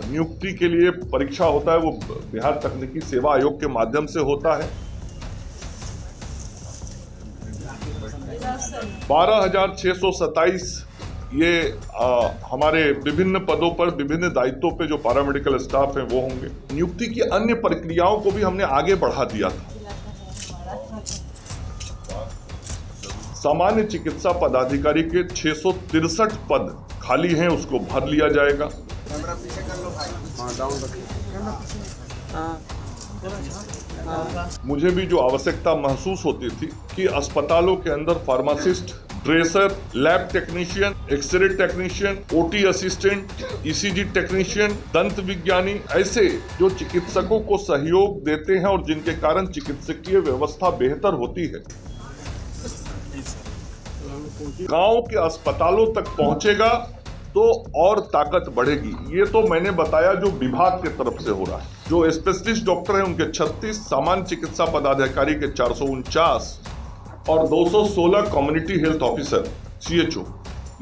नियुक्ति के लिए परीक्षा होता है वो बिहार तकनीकी सेवा आयोग के माध्यम से होता है। 12,627 ये हमारे विभिन्न पदों पर विभिन्न दायित्वों पे जो पैरामेडिकल स्टाफ हैं वो होंगे। नियुक्ति की अन्य प्रक्रियाओं को भी हमने आगे बढ़ा दिया था। सामान्य चिकित्सा पदाधिकारी के 663 पद खाली हैं, उसको भर लिया जाएगा। मुझे भी जो आवश्यकता महसूस होती थी कि अस्पतालों के अंदर pharmacist, dresser, lab technician, X-ray technician, OT assistant, ECG technician, दंत विज्ञानी, ऐसे जो चिकित्सकों को सहयोग देते हैं और जिनके कारण चिकित्सकीय व्यवस्था बेहतर होती है, गांव के अस्पतालों तक पहुंचेगा तो और ताकत बढ़ेगी। ये तो मैंने बताया जो विभाग के तरफ से हो रहा है। जो स्पेशलिस्ट डॉक्टर हैं उनके 36, सामान्य चिकित्सा पदाधिकारी के 449 और 216 कम्युनिटी हेल्थ ऑफिसर CHO,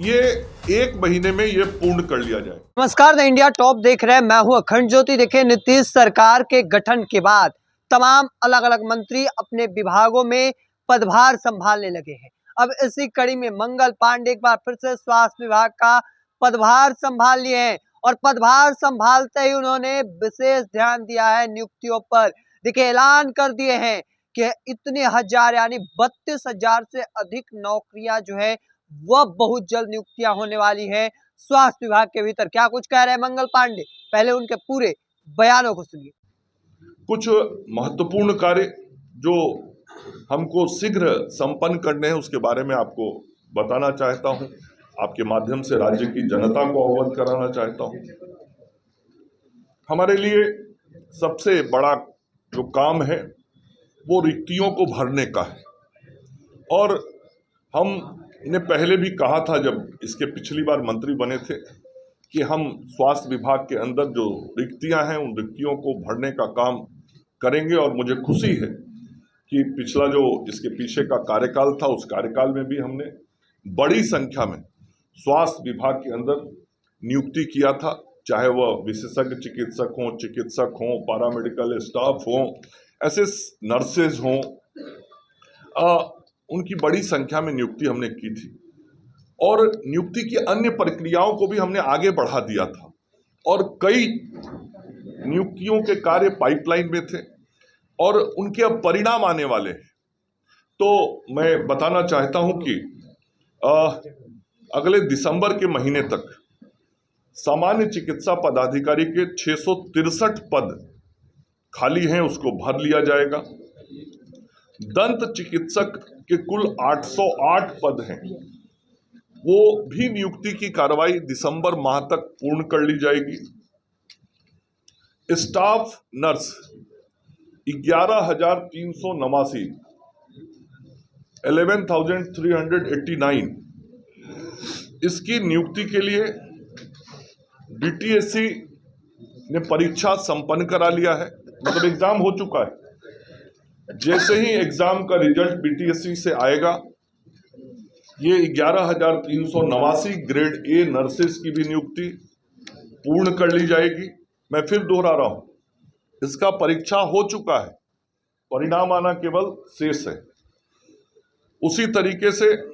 ये 1 महीने में ये पूर्ण कर लिया जाए। नमस्कार, द इंडिया टॉप देख रहे हैं, मैं हूं अखंड ज्योति। देखिए, नीतीश सरकार के गठन के बाद तमाम अलग अलग मंत्री अपने विभागों में पदभार संभालने लगे हैं। अब इसी कड़ी में मंगल पांडे एक बार फिर से स्वास्थ्य विभाग का पदभार संभाल लिए हैं और पदभार संभालते ही उन्होंने विशेष ध्यान दिया है नियुक्तियों पर। देखिए, ऐलान कर दिए हैं कि इतने हजार यानी 32,000 से अधिक नौकरियां जो है वह बहुत जल्द नियुक्तियां होने वाली है स्वास्थ्य विभाग के भीतर। क्या कुछ कह रहे हैं मंगल पांडे, पहले उनके पूरे बयानों को सुनिए। कुछ महत्वपूर्ण कार्य जो हमको शीघ्र संपन्न करने हैं उसके बारे में आपको बताना चाहता हूं, आपके माध्यम से राज्य की जनता को अवगत कराना चाहता हूं। हमारे लिए सबसे बड़ा जो काम है वो रिक्तियों को भरने का है और हमने पहले भी कहा था जब इसके पिछली बार मंत्री बने थे कि हम स्वास्थ्य विभाग के अंदर जो रिक्तियां हैं उन रिक्तियों को भरने का काम करेंगे। और मुझे खुशी है कि पिछला जो इसके पीछे का कार्यकाल था उस कार्यकाल में भी हमने बड़ी संख्या में स्वास्थ्य विभाग के अंदर नियुक्ति किया था, चाहे वह विशेषज्ञ चिकित्सक हों, पैरामेडिकल स्टाफ हों, ऐसे नर्सेज हों, उनकी बड़ी संख्या में नियुक्ति हमने की थी। और नियुक्ति की अन्य प्रक्रियाओं को भी हमने आगे बढ़ा दिया था और कई नियुक्तियों के कार्य पाइपलाइन में थे और उनके अब परिणाम आने वाले हैं। तो मैं बताना चाहता हूं कि अगले दिसंबर के महीने तक सामान्य चिकित्सा पदाधिकारी के 663 पद खाली हैं, उसको भर लिया जाएगा। दंत चिकित्सक के कुल 808 पद हैं, वो भी नियुक्ति की कार्रवाई दिसंबर माह तक पूर्ण कर ली जाएगी। स्टाफ नर्स 11,389, 11,389, इसकी नियुक्ति के लिए BTSC ने परीक्षा संपन्न करा लिया है, मतलब एग्जाम हो चुका है। जैसे ही एग्जाम का रिजल्ट BTSC से आएगा, ये 11,389 ग्रेड A नर्सेस की भी नियुक्ति पूर्ण कर ली जाएगी। मैं फिर दोहरा रहा हूं, इसका परीक्षा हो चुका है, परिणाम आना केवल शेष है। उसी तरीके से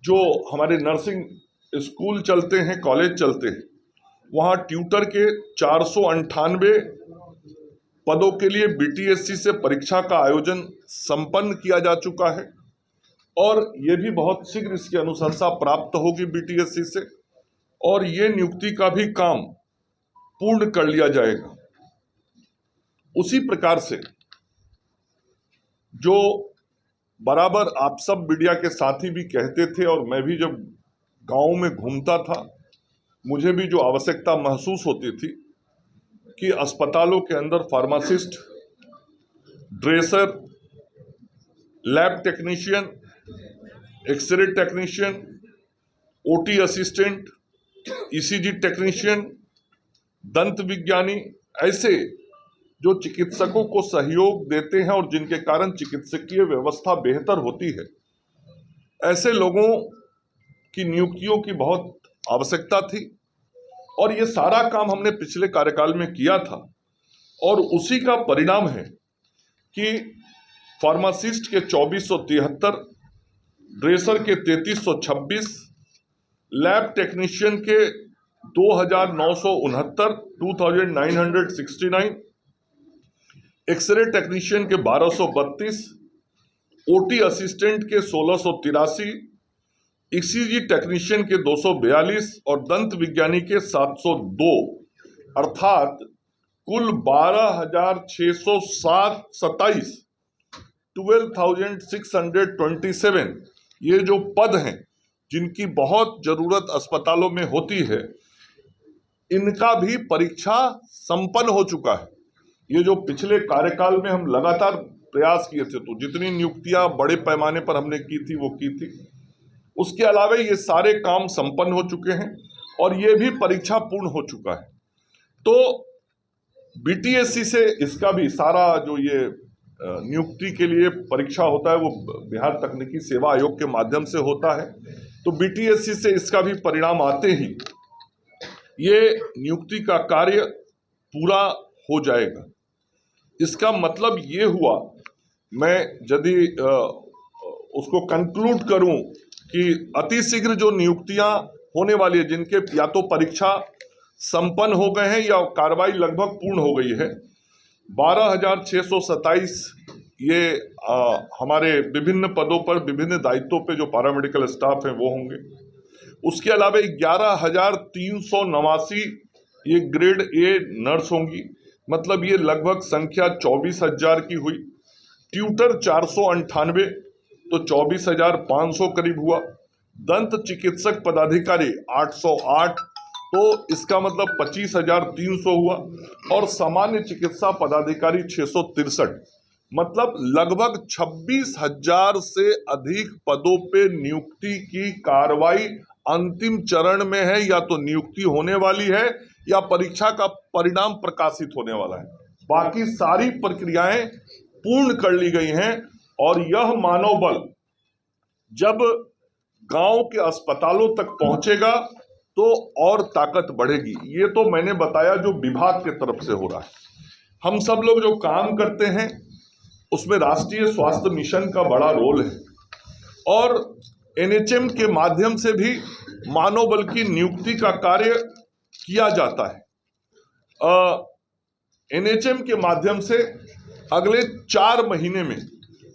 जो हमारे नर्सिंग स्कूल चलते हैं, कॉलेज चलते हैं, वहाँ ट्यूटर के 498 पदों के लिए BTSC से परीक्षा का आयोजन संपन्न किया जा चुका है और ये भी बहुत शीघ्र इसकी अनुशंसा प्राप्त होगी BTSC से और ये नियुक्ति का भी काम पूर्ण कर लिया जाएगा। उसी प्रकार से जो बराबर आप सब मीडिया के साथी भी कहते थे और मैं भी जब गाँव में घूमता था, मुझे भी जो आवश्यकता महसूस होती थी कि अस्पतालों के अंदर pharmacist, dresser, lab technician, X-ray technician, OT assistant, ECG technician, दंत विज्ञानी, ऐसे जो चिकित्सकों को सहयोग देते हैं और जिनके कारण चिकित्सकीय व्यवस्था बेहतर होती है, ऐसे लोगों की नियुक्तियों की बहुत आवश्यकता थी और ये सारा काम हमने पिछले कार्यकाल में किया था और उसी का परिणाम है कि फार्मासिस्ट के 2473, ड्रेसर के 3326, लैब टेक्नीशियन के 2969, 2969, एक्सरे टेक्नीशियन के 1232, ओटी असिस्टेंट के 1683, ईसीजी टेक्नीशियन के 242 और दंत विज्ञानी के 702, अर्थात कुल 12,627, 12,627 ये जो पद हैं जिनकी बहुत जरूरत अस्पतालों में होती है, इनका भी परीक्षा संपन्न हो चुका है। ये जो पिछले कार्यकाल में हम लगातार प्रयास किए थे, तो जितनी नियुक्तियां बड़े पैमाने पर हमने की थी वो की थी, उसके अलावा ये सारे काम संपन्न हो चुके हैं और ये भी परीक्षा पूर्ण हो चुका है। तो बीटीएससी से इसका भी सारा जो ये नियुक्ति के लिए परीक्षा होता है वो बिहार तकनीकी सेवा आयोग के माध्यम से होता है। तो बीटीएससी से इसका भी परिणाम आते ही ये नियुक्ति का कार्य पूरा हो जाएगा। इसका मतलब ये हुआ, मैं यदि उसको कंक्लूड करूं कि अतिशीघ्र जो नियुक्तियां होने वाली है, जिनके या तो परीक्षा संपन्न हो गए हैं या कार्रवाई लगभग पूर्ण हो गई है, 12,627 ये हमारे विभिन्न पदों पर विभिन्न दायित्वों पे जो पैरामेडिकल स्टाफ हैं वो होंगे। उसके अलावा 11,389 ये ग्रेड ए नर्स होंगी, मतलब ये लगभग संख्या 24,000 की हुई। ट्यूटर 498, तो 24,500 करीब हुआ। दंत चिकित्सक पदाधिकारी 808, तो इसका मतलब 25,300 हुआ। और सामान्य चिकित्सा पदाधिकारी 663, मतलब लगभग 26,000 से अधिक पदों पे नियुक्ति की कार्रवाई अंतिम चरण में है, या तो नियुक्ति होने वाली है या परीक्षा का परिणाम प्रकाशित होने वाला है। बाकी सारी प्रक्रियाएं पूर्ण कर ली गई हैं और यह मानव बल जब गांव के अस्पतालों तक पहुंचेगा तो और ताकत बढ़ेगी। ये तो मैंने बताया जो विभाग के तरफ से हो रहा है। हम सब लोग जो काम करते हैं उसमें राष्ट्रीय स्वास्थ्य मिशन का बड़ा रोल है और एनएचएम के माध्यम से भी मानव बल की नियुक्ति का कार्य किया जाता है। एनएचएम के माध्यम से अगले 4 महीने में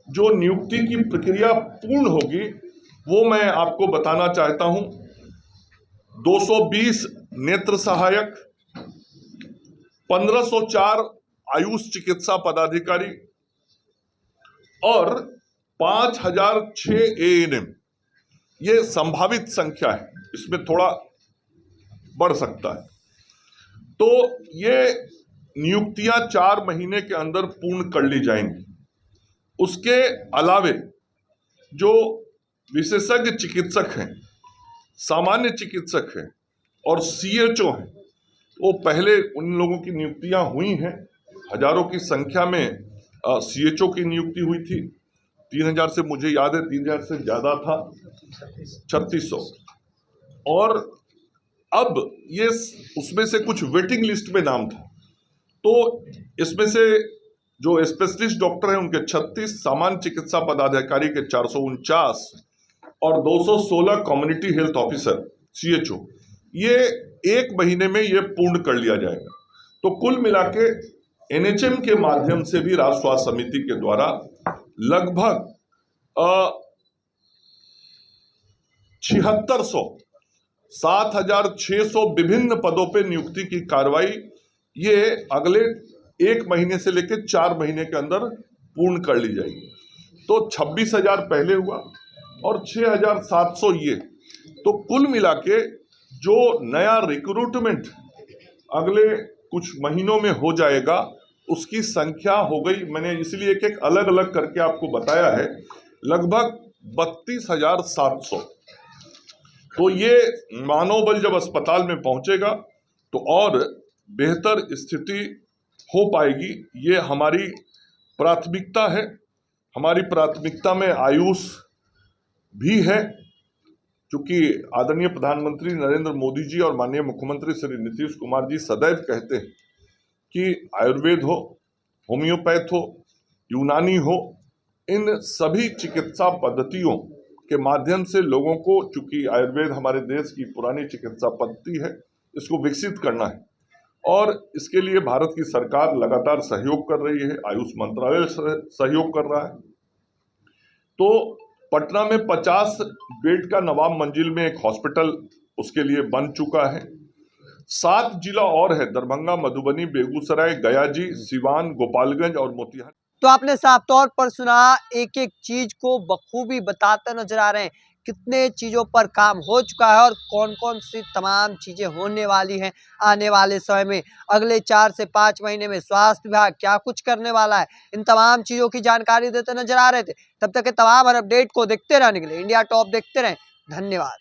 जो नियुक्ति की प्रक्रिया पूर्ण होगी वो मैं आपको बताना चाहता हूं। 220 नेत्र सहायक, 1504 आयुष चिकित्सा पदाधिकारी और 5,006 एएनएम, ये संभावित संख्या है, इसमें थोड़ा बढ़ सकता है। तो ये नियुक्तियां 4 महीने के अंदर पूर्ण कर ली जाएंगी। उसके अलावे जो विशेषज्ञ चिकित्सक हैं, सामान्य चिकित्सक हैं और सीएचओ हैं, वो पहले उन लोगों की नियुक्तियां हुई हैं। हजारों की संख्या में सीएचओ की नियुक्ति हुई थी। 3,000 से मुझे याद है 3,000 से ज़्यादा था, 3,600। और अब ये उसमें से कुछ वेटिंग लिस्ट में नाम था, तो इसमें से जो स्पेशलिस्ट डॉक्टर हैं उनके 36, सामान्य चिकित्सा पदाधिकारी के 449 और 216 कम्युनिटी हेल्थ ऑफिसर सीएचओ, ये 1 महीने में ये पूर्ण कर लिया जाएगा। तो कुल मिला के एनएचएम के माध्यम से भी राज्य स्वास्थ्य समिति के द्वारा लगभग 7,600 7,600 विभिन्न पदों पे नियुक्ति की कार्रवाई ये अगले 1 महीने से लेकर 4 महीने के अंदर पूर्ण कर ली जाएगी। तो 26,000 पहले हुआ और 6,700 ये, तो कुल मिला के जो नया रिक्रूटमेंट अगले कुछ महीनों में हो जाएगा उसकी संख्या हो गई, मैंने इसलिए एक अलग अलग करके आपको बताया है, लगभग 32,700। तो ये मानव बल जब अस्पताल में पहुंचेगा तो और बेहतर स्थिति हो पाएगी। ये हमारी प्राथमिकता है। हमारी प्राथमिकता में आयुष भी है, चूंकि आदरणीय प्रधानमंत्री नरेंद्र मोदी जी और माननीय मुख्यमंत्री श्री नीतीश कुमार जी सदैव कहते हैं कि आयुर्वेद हो, होम्योपैथ हो, यूनानी हो, इन सभी चिकित्सा पद्धतियों के माध्यम से लोगों को, चूंकि आयुर्वेद हमारे देश की पुरानी चिकित्सा पद्धति है, इसको विकसित करना है और इसके लिए भारत की सरकार लगातार सहयोग कर रही है। आयुष मंत्रालय सहयोग कर रहा है। तो पटना में 50 बेड का नवाब मंजिल में एक हॉस्पिटल उसके लिए बन चुका है। 7 जिला और है, दरभंगा, मधुबनी, बेगूसराय, गया जी, सिवान, गोपालगंज और मोतिहारी। तो आपने साफ तौर पर सुना, एक एक चीज को बखूबी बताते नजर आ रहे हैं, कितने चीजों पर काम हो चुका है और कौन कौन सी तमाम चीजें होने वाली हैं आने वाले समय में। अगले 4 से 5 महीने में स्वास्थ्य विभाग क्या कुछ करने वाला है, इन तमाम चीजों की जानकारी देते नजर आ रहे थे। तब तक के तमाम हर अपडेट को देखते रहने के लिए इंडिया टॉप देखते रहें। धन्यवाद।